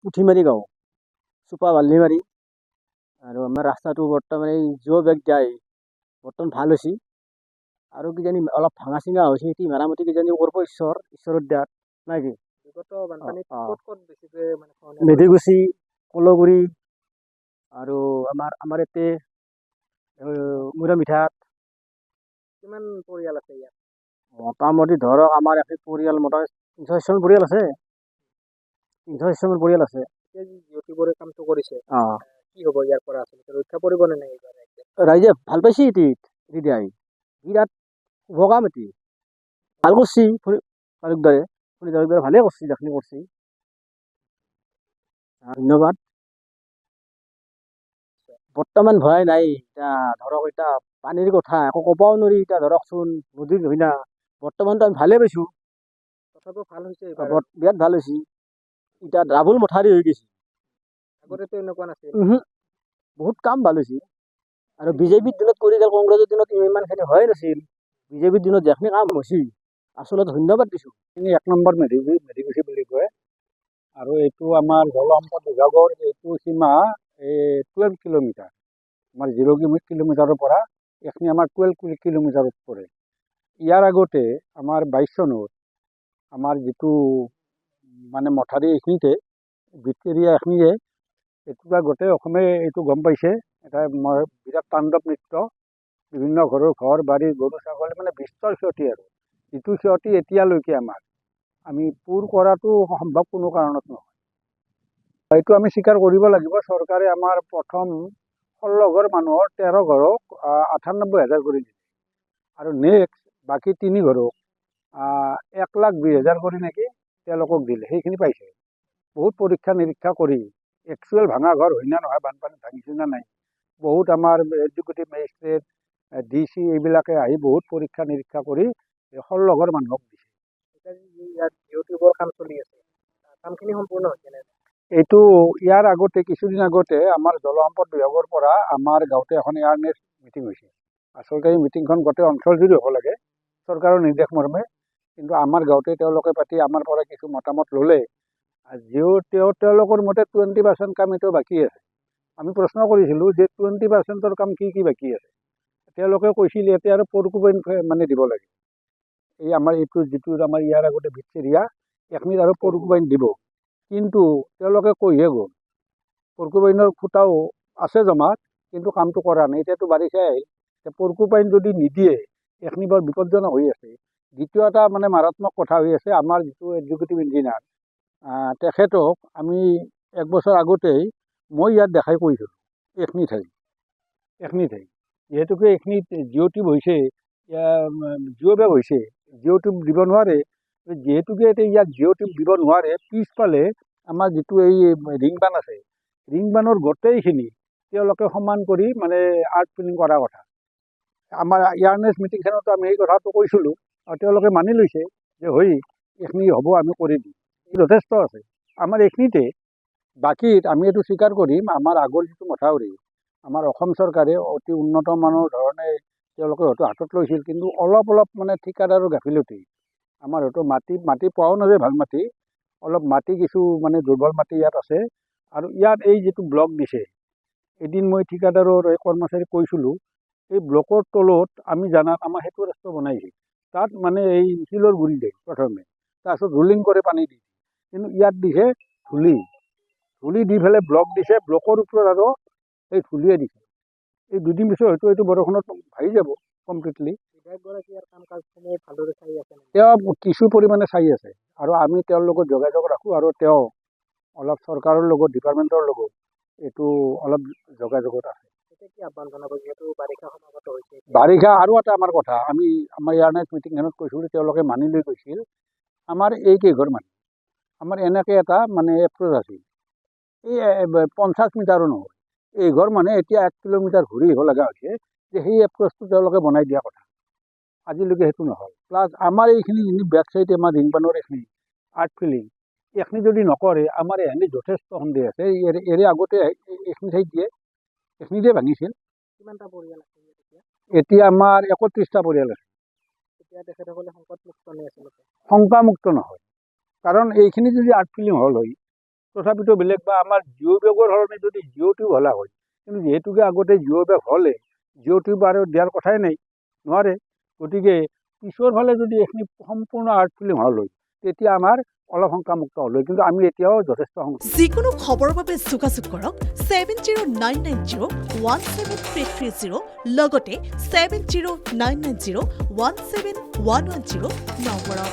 পুঠিমাৰী গাঁও চুপা বাল্লিমাৰী আৰু আমাৰ ৰাস্তাটো বৰ্তমান এই জিঅ' বেগ যায় বৰ্তমান ভাল হৈছে আৰু কিজানি অলপ ভাঙা চিঙা হৈছে এটি মেৰামতি কিজানি কৰিব ঈশ্বৰৰ দিয়াত নাই কি বিগত বানপানীত ক'ত বেছিকৈ মানে মেধিগুচি কলগুৰি আৰু আমাৰ ইয়াতে মূৰামিঠাত কিমান পৰিয়াল আছে ইয়াত? মোটামুটি ধৰক আমাৰ ইয়াতে পৰিয়াল মোটামুটি ৩০০ মান পৰিয়াল আছে ৩০০ মান পৰিয়াল আছে। এতিয়া যি জিঅ'টিবোৰে কামটো কৰিছে অঁ কি হ'ব ইয়াৰ পৰা আচলতে ৰক্ষা পৰিব নে নাই এইবাৰ? ৰাইজে ভাল পাইছে এটি দিয়াই বিৰাট শুভ কাম এটি ভাল কৰিছে তালুকদাৰে ভালেই কৰিছে যিখিনি কৰিছে ধন্যবাদ। বৰ্তমান ভয় নাই এতিয়া ধৰক এতিয়া পানীৰ কথা একো ক'বও নোৱাৰি এতিয়া ধৰকচোন নদীৰ হয় না বৰ্তমানতো আমি ভালেই পাইছোঁ তথাপিও ভাল হৈছে বিৰাট ভাল হৈছে এতিয়া ডাবুল মথাউৰি হৈ গৈছে আগতেতো এনেকুৱা নাছিল বহুত কাম ভাল হৈছে আৰু বিজেপিৰ দিনত কৰি গ'ল কংগ্ৰেছৰ দিনত ইমানখিনি হোৱাই নাছিল বিজেপিৰ দিনত যিখিনি কাম হৈছে আচলতে ধন্যবাদ দিছোঁ। 1 নম্বৰ মেধিগুচি বুলি কয় আৰু এইটো আমাৰ জল সম্পদ বিভাগৰ এইটো সীমা 12 কিলোমিটাৰ আমাৰ 0 কিলোমিটাৰৰ পৰা এইখিনি আমাৰ 12 কিলোমিটাৰত পৰে। ইয়াৰ আগতে আমাৰ 22 চনত আমাৰ যিটো মানে মথাউৰি এইখিনিতে ভিক্টৰিয়া এইখিনিয়ে এইটো গোটেই অসমে এইটো গম পাইছে এটা বিৰাট তাণ্ডৱ নৃত্য বিভিন্ন ঘৰ বাৰী গৰু ছাগলী মানে বিস্তৰ ক্ষতি আৰু যিটো ক্ষতি এতিয়ালৈকে আমি পূৰ কৰাটো সম্ভৱ কোনো কাৰণত নহয়। এইটো আমি স্বীকাৰ কৰিব লাগিব চৰকাৰে আমাৰ প্ৰথম 16 ঘৰ মানুহৰ 13 ঘৰক 98,000 কৰি দিছে আৰু নেক্সট বাকী 3 ঘৰক 1,20,000 কৰি নেকি তেওঁলোকক দিলে সেইখিনি পাইছে। বহুত পৰীক্ষা নিৰীক্ষা কৰি একচুৱেল ভাঙা ঘৰ হয় না নহয় বানপানীত ভাঙিছে না নাই বহুত আমাৰ এডুকেটিভ মেজিষ্ট্ৰেট DC এইবিলাকে আহি বহুত পৰীক্ষা নিৰীক্ষা কৰি 16 ঘৰ মানুহক দিছে। ইয়াত জিঅ'টিউবৰ কাম চলি আছে কামখিনি সম্পূৰ্ণ হৈছে নে? এইটো ইয়াৰ আগতে কিছুদিন আগতে আমাৰ জল সম্পদ বিভাগৰ পৰা আমাৰ গাঁৱতে এখন এৱাৰনেছ মিটিং হৈছে। আচলতে এই মিটিংখন গোটেই অঞ্চলজুৰি হ'ব লাগে চৰকাৰৰ নিৰ্দেশ মৰ্মে কিন্তু আমাৰ গাঁৱতে তেওঁলোকে পাতি আমাৰ পৰা কিছু মতামত ল'লে তেওঁলোকৰ মতে 20% কাম এতিয়াও বাকী আছে। আমি প্ৰশ্ন কৰিছিলোঁ যে 20%ৰ কাম কি বাকী আছে তেওঁলোকে কৈছিল ইয়াতে আৰু পৰকুপইন মানে দিব লাগে এই আমাৰ এইটো যিটো আমাৰ ইয়াৰ আগতে ভিক্টৰিয়া এইখিনিত আৰু পৰকুপইন দিব কিন্তু তেওঁলোকে কৈহে গ'ল পৰকুপইনৰ খুঁটাও আছে জমাত কিন্তু কামটো কৰা নাই। এতিয়াতো বাৰিষাই আহিল পৰকুপইন যদি নিদিয়ে এইখিনি বৰ বিপদজনক হৈ আছে। দ্বিতীয় এটা মানে মাৰাত্মক কথা হৈ আছে আমাৰ যিটো এক্সিকিউটিভ ইঞ্জিনিয়াৰ তেখেতক আমি 1 বছৰ আগতেই মই ইয়াত দেখাই কৈছিলোঁ এইখিনি ঠাই যিহেতুকে এইখিনিত জিঅ'টিউব হৈছে জিঅ' বেগ হৈছে জিঅ'টিউব দিব নোৱাৰে যিহেতুকে এতিয়া ইয়াত জিঅ'টিউব দিব নোৱাৰে পিছফালে আমাৰ যিটো এই ৰিংবান আছে ৰিংবানৰ গোটেইখিনি তেওঁলোকে সমান কৰি মানে আৰ্ট ফিলিং কৰা কথা। আমাৰ এৱাৰনেছ মিটিংখনতো আমি এই কথাটো কৈছিলোঁ আৰু তেওঁলোকে মানি লৈছে যে হয় এইখিনি হ'ব আমি কৰি দিম যথেষ্ট আছে আমাৰ এইখিনিতে বাকীত আমি এইটো স্বীকাৰ কৰিম আমাৰ আগৰ যিটো মথাউৰি আমাৰ অসম চৰকাৰে অতি উন্নত মানৰ ধৰণে তেওঁলোকে হয়তো হাতত লৈছিল কিন্তু অলপ মানে ঠিকাদাৰৰ গাফিলতি আমাৰ হয়তো মাটি পোৱাও নাযায় ভাল মাটি অলপ মাটি কিছু মানে দুৰ্বল মাটি ইয়াত আছে আৰু ইয়াত এই যিটো ব্লক দিছে এদিন মই ঠিকাদাৰৰ এই কৰ্মচাৰীক কৈছিলোঁ এই ব্লকৰ তলত আমি জানাত আমাৰ সেতু ৰাস্তা বনাইছিল তাত মানে এই শিলৰ গুৰি দিয়ে প্ৰথমে তাৰপিছত ৰোলিং কৰি পানী দিয়ে কিন্তু ইয়াত দিছে ধূলি দি পেলাই ব্লক দিছে ব্লকৰ ওপৰত আৰু এই ধূলিয়ে দিছে এই 2 দিন পিছত হয়তো এইটো বৰষুণত ভাঙি যাব কমপ্লিটলি। তেওঁ কিছু পৰিমাণে চাই আছে আৰু আমি তেওঁৰ লগত যোগাযোগ ৰাখোঁ আৰু তেওঁ অলপ চৰকাৰৰ লগত ডিপাৰ্টমেণ্টৰ লগত এইটো অলপ যোগাযোগত আছে। বাৰিষা আৰু এটা আমাৰ কথা আমি আমাৰ এৱাৰনেছ মিটিংখনত কৈছিলোঁ তেওঁলোকে মানি লৈ কৈছিল আমাৰ এই কেইঘৰ মানুহ আমাৰ এনেকৈ এটা মানে এপ্ৰ'চ আছিল এই 50 মিটাৰো নহয় এইঘৰ মানে এতিয়া 1 কিলোমিটাৰ ঘূৰি আহিব লগা হৈছে যে সেই এপ্ৰ'চটো তেওঁলোকে বনাই দিয়া কথা আজিলৈকে সেইটো নহ'ল। প্লাছ আমাৰ এইখিনি যিখিনি বেক চাইড আমাৰ ৰিংবানৰ এইখিনি আৰ্ট ফিলিং এইখিনি যদি নকৰে আমাৰ এখিনি যথেষ্ট সন্দেহ আছে এৰে আগতে এইখিনি ঠাইত দিয়ে এইখিনিতে ভাঙিছিল। কিমানটা পৰিয়াল আছে এতিয়া আমাৰ 31টা পৰিয়াল আছে। এতিয়া তেখেতসকলে শংকামুক্ত নহয় কাৰণ এইখিনি যদি আৰ্ট ফিলিং হ'ল হয় তথাপিতো বেলেগ বা আমাৰ জিঅ' বেগৰ ধৰণে যদি জিঅ' টিউব হ'লা হয়, কিন্তু যিহেতুকে আগতে জিঅ' বেগ হ'লে জিঅ' টিউব আৰু দিয়াৰ কথাই নাই, নোৱাৰে। গতিকে পিছৰ ফালে যদি এইখিনি সম্পূৰ্ণ আৰ্ট ফিল্ম হ'ল হয়, তেতিয়া আমাৰ অলপ শংকামুক্ত হ'ল হয়, কিন্তু আমি এতিয়াও যথেষ্ট যিকোনো খবৰৰ বাবে যোগাযোগ কৰক 7099017330 লগতে 7099017110 নম্বৰত।